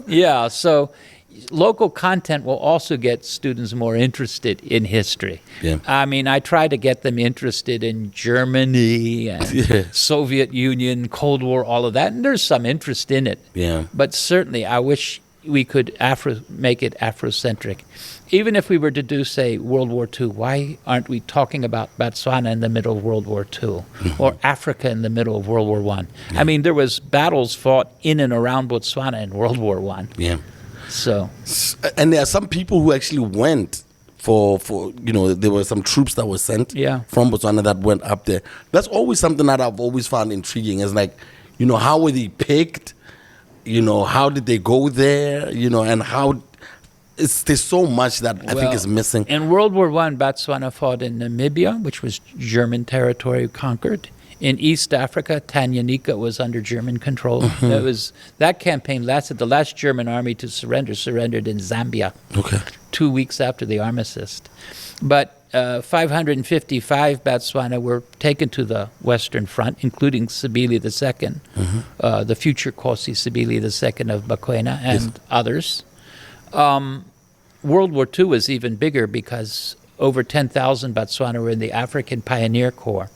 Yeah, so local content will also get students more interested in history. Yeah. I mean, I try to get them interested in Germany and Soviet Union, Cold War, all of that, and there's some interest in it. Yeah. But certainly, I wish we could make it Afrocentric. Even if we were to do, say, World War II, why aren't we talking about Botswana in the middle of World War II or Africa in the middle of World War I? I mean, there was battles fought in and around Botswana in World War I. Yeah. So, and there are some people who actually went for there were some troops that were sent from Botswana that went up there. That's always something that I've always found intriguing. It's like, how were they picked? How did they go there? And how there's so much that I think is missing. In World War I, Botswana fought in Namibia, which was German territory conquered. In East Africa, Tanganyika was under German control. That campaign lasted. The last German army to surrendered in Zambia. Okay. 2 weeks after the armistice. But 555 Botswana were taken to the Western Front, including Sibili II, the future Kosi Sibili II of BaTswana and others. World War II was even bigger because over 10,000 Botswana were in the African Pioneer Corps.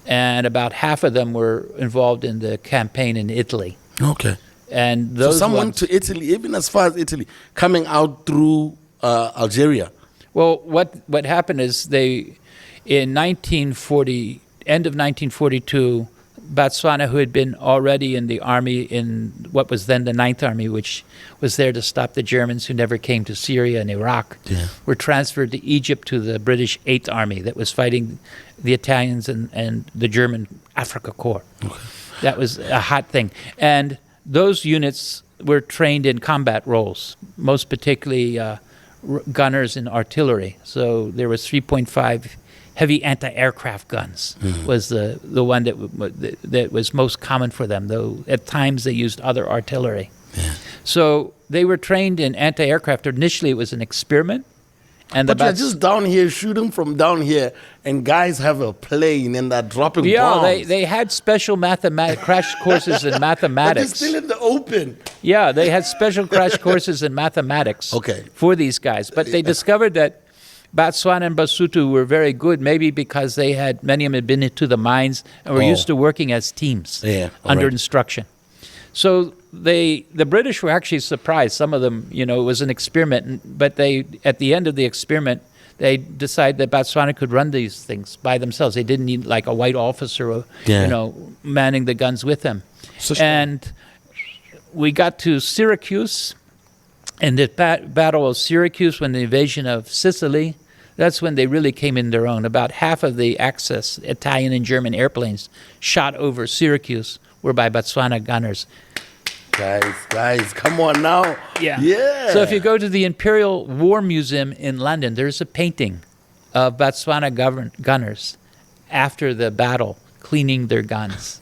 And about half of them were involved in the campaign in Italy. Okay. And those to Italy, even as far as Italy, coming out through Algeria. Well, what happened is in 1940, end of 1942, Botswana, who had been already in the army in what was then the Ninth Army, which was there to stop the Germans who never came to Syria and Iraq, were transferred to Egypt to the British Eighth Army that was fighting the Italians and the German Afrika Korps. Okay. That was a hot thing. And those units were trained in combat roles, most particularly gunners and artillery. So there was 3.5 heavy anti-aircraft guns was the one that was most common for them, though at times they used other artillery. Yeah. So they were trained in anti-aircraft. Initially it was an experiment. But you're just down here shooting from down here, and guys have a plane and they're dropping bombs. Yeah, they had special crash courses in mathematics. But they're still in the open. Yeah, they had special crash courses in mathematics for these guys. But they discovered that Botswana and Basotho were very good, maybe because many of them had been into the mines and were used to working as teams under instruction. So the British were actually surprised. Some of them, it was an experiment, but at the end of the experiment, they decided that Botswana could run these things by themselves. They didn't need like a white officer, manning the guns with them. And we got to Syracuse, and the Battle of Syracuse, when the invasion of Sicily, that's when they really came in their own. About half of the Axis Italian and German airplanes shot over Syracuse were by Botswana gunners. Guys, come on now. Yeah. So if you go to the Imperial War Museum in London, there's a painting of Botswana gunners after the battle cleaning their guns.